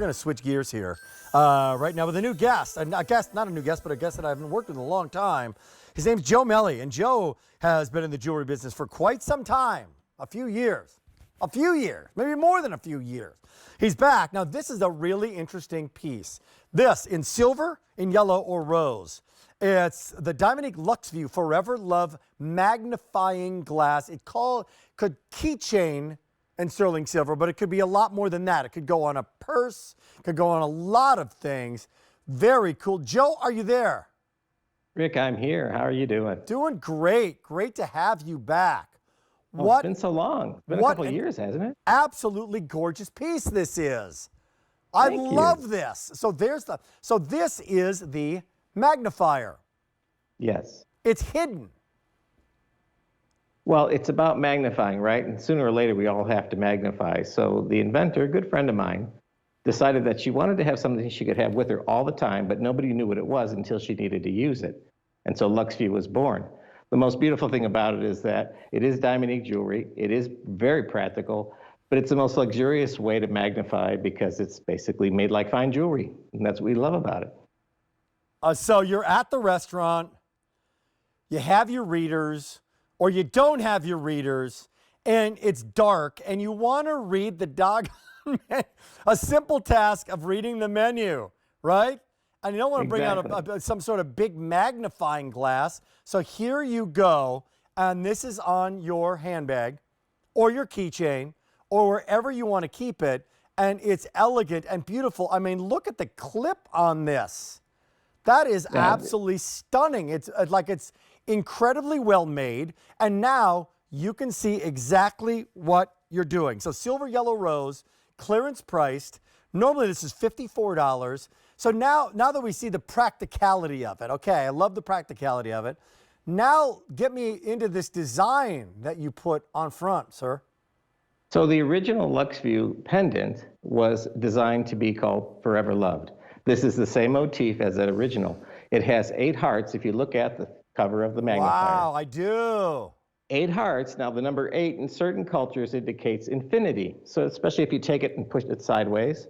we're going to switch gears here right now with a new guest. Not a new guest, but a guest that I haven't worked with in a long time. His name's Joe Melly, and Joe has been in the jewelry business for quite some time, a few years, maybe more than a few years. He's back. Now, this is a really interesting piece. This in silver, in yellow, or rose. It's the Diamonique LUX VUE Forever Love Magnifying Glass. It could keychain and sterling silver, but it could be a lot more than that. It could go on a purse, could go on a lot of things. Very cool. Joe, are you there? Rick, I'm here. How are you doing? Doing great. Great to have you back. Oh, it's been so long. It's been a couple of years, hasn't it? Absolutely gorgeous piece this is. I love this. So this is the magnifier. Yes. It's hidden. Well, it's about magnifying, right? And sooner or later, we all have to magnify. So the inventor, a good friend of mine, decided that she wanted to have something she could have with her all the time, but nobody knew what it was until she needed to use it. And so LUX VUE was born. The most beautiful thing about it is that it is Diamonique jewelry. It is very practical, but it's the most luxurious way to magnify because it's basically made like fine jewelry. And that's what we love about it. So you're at the restaurant, you have your readers, or you don't have your readers, and it's dark, and you want to read the a simple task of reading the menu, right? And you don't want to bring out some sort of big magnifying glass. So here you go, and this is on your handbag or your keychain or wherever you want to keep it, and it's elegant and beautiful. I mean, look at the clip on this. That is absolutely stunning. It's incredibly well made, and now you can see exactly what you're doing. So silver, yellow, rose, clearance priced. Normally this is $54. So now that we see the practicality of it, okay, I love the practicality of it. Now get me into this design that you put on front, sir. So the original LUX VUE pendant was designed to be called Forever Loved. This is the same motif as that original. It has 8 hearts if you look at the cover of the magnifier. Wow, I do. 8 hearts. Now, the number 8 in certain cultures indicates infinity. So especially if you take it and push it sideways.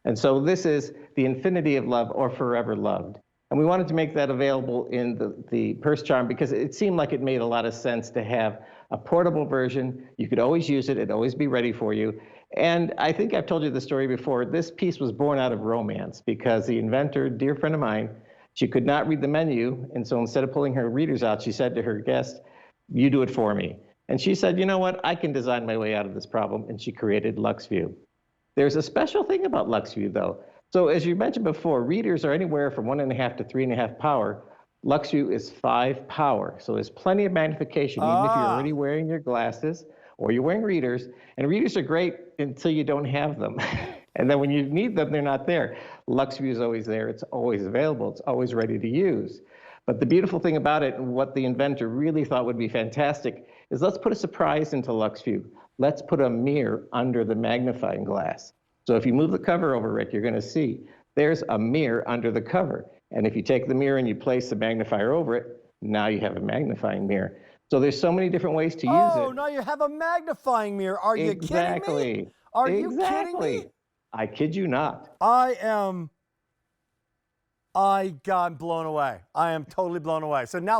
And so this is the infinity of love, or forever loved. And we wanted to make that available in the purse charm because it seemed like it made a lot of sense to have a portable version. You could always use it. It'd always be ready for you. And I think I've told you the story before. This piece was born out of romance because the inventor, dear friend of mine, she could not read the menu. And so instead of pulling her readers out, she said to her guest, "You do it for me." And she said, "You know what? I can design my way out of this problem." And she created LUX VUE. There's a special thing about LUX VUE, though. So as you mentioned before, readers are anywhere from 1.5 to 3.5 power. LUX VUE is 5 power. So there's plenty of magnification, even if you're already wearing your glasses or you're wearing readers. And readers are great until you don't have them. And then when you need them, they're not there. LUX VUE is always there. It's always available. It's always ready to use. But the beautiful thing about it, and what the inventor really thought would be fantastic, is let's put a surprise into LUX VUE. Let's put a mirror under the magnifying glass. So if you move the cover over, Rick, you're going to see there's a mirror under the cover. And if you take the mirror and you place the magnifier over it, now you have a magnifying mirror. So there's so many different ways to use it. Oh, now you have a magnifying mirror. Are you kidding me? Are you kidding me? I kid you not. I'm blown away. I am totally blown away. So now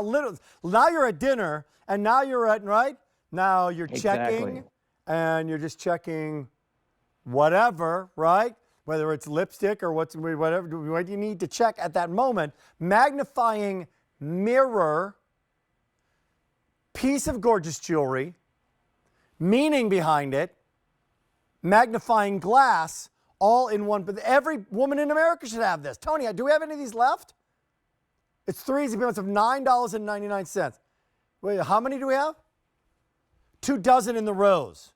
now you're at dinner, and now you're at, right? Now you're checking, and you're just checking whatever, right? Whether it's lipstick or whatever what you need to check at that moment. Magnifying mirror, piece of gorgeous jewelry, meaning behind it, magnifying glass, all in one. But every woman in America should have this. Tony, do we have any of these left? It's 3 easy payments of $9.99. Wait, how many do we have? 2 dozen in the rose.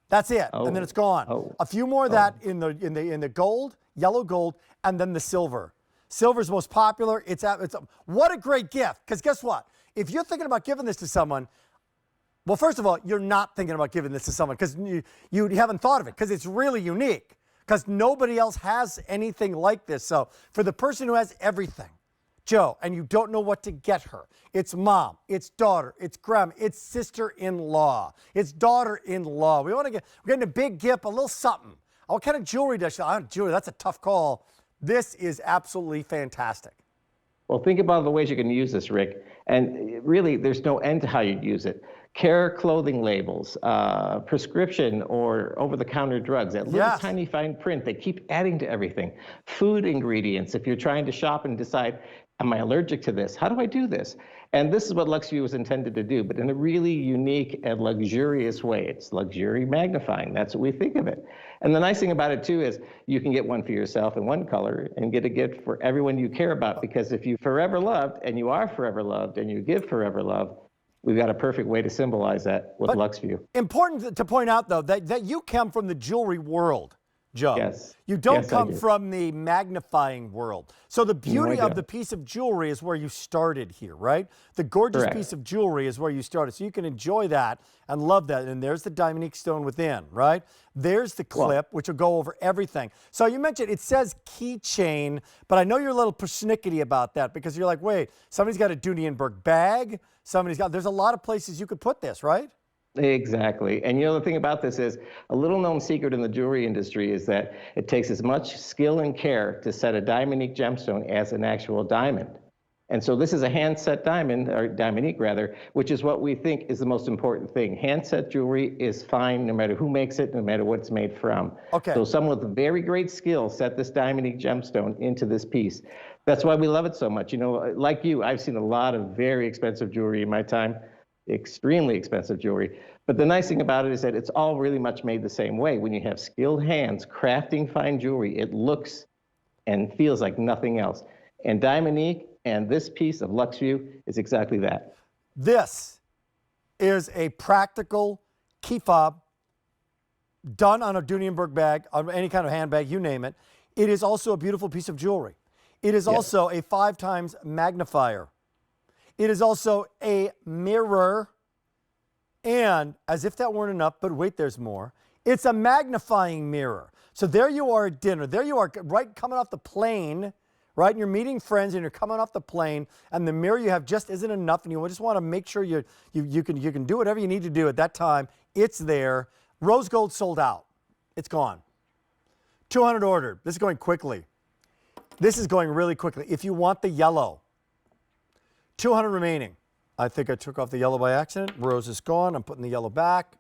That's it, and then it's gone. A few more of that in the gold, yellow gold, and then the silver. Silver's most popular. What a great gift, because guess what? If you're thinking about giving this to someone, well, first of all, you're not thinking about giving this to someone because you haven't thought of it, because it's really unique, because nobody else has anything like this. So for the person who has everything, Joe, and you don't know what to get her, it's mom, it's daughter, it's grandma, it's sister-in-law, it's daughter-in-law. We're getting a big gift, a little something, What kind of jewelry does she like? Jewelry, that's a tough call. This is absolutely fantastic. Well, think about the ways you can use this, Rick. And really, there's no end to how you'd use it. Care clothing labels, prescription or over-the-counter drugs, that little Yes. tiny fine print, they keep adding to everything. Food ingredients, if you're trying to shop and decide, am I allergic to this? How do I do this? And this is what Lux Vue was intended to do, but in a really unique and luxurious way. It's luxury magnifying. That's what we think of it. And the nice thing about it, too, is you can get one for yourself in one color and get a gift for everyone you care about, because if you forever loved, and you are forever loved, and you give forever love, we've got a perfect way to symbolize that with Lux Vue. Important to point out, though, that you come from the jewelry world, Joe. Yes. You don't Yes, I come do. from the magnifying world. So the beauty of the piece of jewelry is where you started here, right? The gorgeous Correct. piece of jewelry is where you started. So you can enjoy that and love that. And there's the Diamonique stone within, right? There's the clip, which will go over everything. So you mentioned it says keychain, but I know you're a little persnickety about that, because you're like, wait, somebody's got a Dooney&Burke bag. There's a lot of places you could put this, right? Exactly. And the thing about this is, a little known secret in the jewelry industry is that it takes as much skill and care to set a Diamonique gemstone as an actual diamond. And so this is a hand-set diamond, or Diamonique rather, which is what we think is the most important thing. Hand-set jewelry is fine no matter who makes it, no matter what it's made from. Okay. So someone with very great skill set this Diamonique gemstone into this piece. That's why we love it so much. Like you, I've seen a lot of very expensive jewelry in my time. Extremely expensive jewelry. But the nice thing about it is that it's all really much made the same way. When you have skilled hands crafting fine jewelry, it looks and feels like nothing else. And Diamonique and this piece of Lux Vue is exactly that. This is a practical key fob done on a Dooney&Burke bag, on any kind of handbag, you name it. It is also a beautiful piece of jewelry. It is also a 5x magnifier. It is also a mirror, and as if that weren't enough, but wait, there's more. It's a magnifying mirror. So there you are at dinner. There you are, right, coming off the plane, right? And you're meeting friends, and you're coming off the plane, and the mirror you have just isn't enough, and you just want to make sure you can do whatever you need to do at that time. It's there. Rose gold sold out. It's gone. 200 ordered. This is going quickly. This is going really quickly. If you want the yellow, 200 remaining. I think I took off the yellow by accident. Rose is gone. I'm putting the yellow back.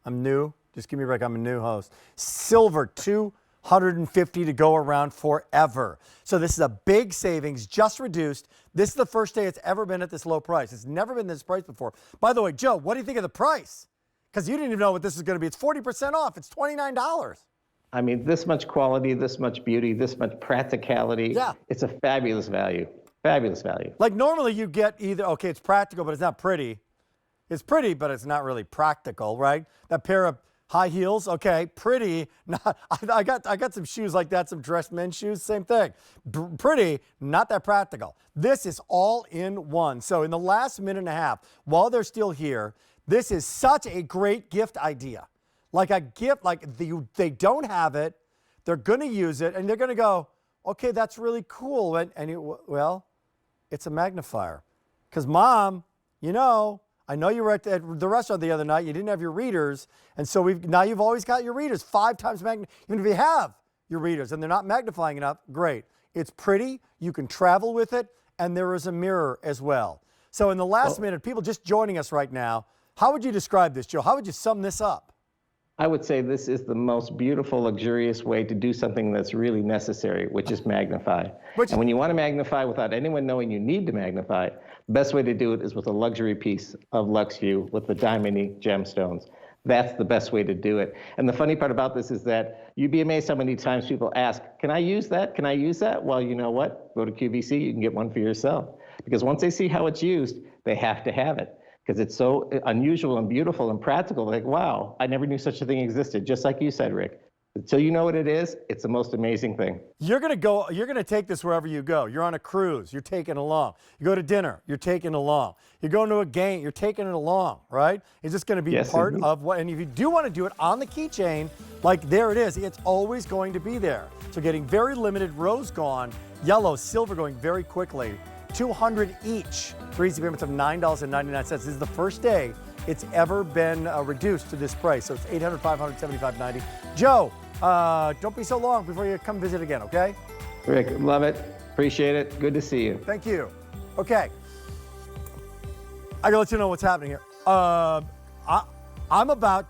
I'm new. Just give me a break. I'm a new host. Silver, 250 to go around forever. So this is a big savings, just reduced. This is the first day it's ever been at this low price. It's never been this price before. By the way, Joe, what do you think of the price? Because you didn't even know what this is going to be. It's 40% off. It's $29. I mean, this much quality, this much beauty, this much practicality. Yeah. It's a fabulous value. Fabulous value. Like normally you get either, okay, it's practical, but it's not pretty. It's pretty, but it's not really practical, right? That pair of high heels, okay, pretty. Not, I got some shoes like that, some dress men's shoes, same thing. Pretty, not that practical. This is all in one. So in the last minute and a half, while they're still here, this is such a great gift idea. Like a gift, like they don't have it, they're going to use it, and they're going to go, okay, that's really cool. Well, it's a magnifier. Because, Mom, I know you were at the restaurant the other night. You didn't have your readers. And so now you've always got your readers 5 times even if you have your readers and they're not magnifying enough, great. It's pretty. You can travel with it. And there is a mirror as well. So in the last minute, people just joining us right now, how would you describe this, Joe? How would you sum this up? I would say this is the most beautiful, luxurious way to do something that's really necessary, which is magnify. And when you want to magnify without anyone knowing you need to magnify, the best way to do it is with a luxury piece of Lux Vue with the Diamonique gemstones. That's the best way to do it. And the funny part about this is that you'd be amazed how many times people ask, can I use that? Can I use that? Well, you know what? Go to QVC, you can get one for yourself. Because once they see how it's used, they have to have it. Because it's so unusual and beautiful and practical. Like, wow, I never knew such a thing existed. Just like you said, Rick. Until you know what it is, it's the most amazing thing. You're going to take this wherever you go. You're on a cruise, you're taking it along. You go to dinner, you're taking it along. You're going to a game, you're taking it along, right? It's just going to be part of what, and if you do want to do it on the keychain, like there it is, it's always going to be there. So getting very limited, rose gone, yellow, silver going very quickly. 200 each for easy payments of $9.99. This is the first day it's ever been reduced to this price. So it's $800, $500, $75.90. Joe, Don't be so long before you come visit again, okay? Rick, love it. Appreciate it. Good to see you. Thank you. Okay. I gotta let you know what's happening here. I'm about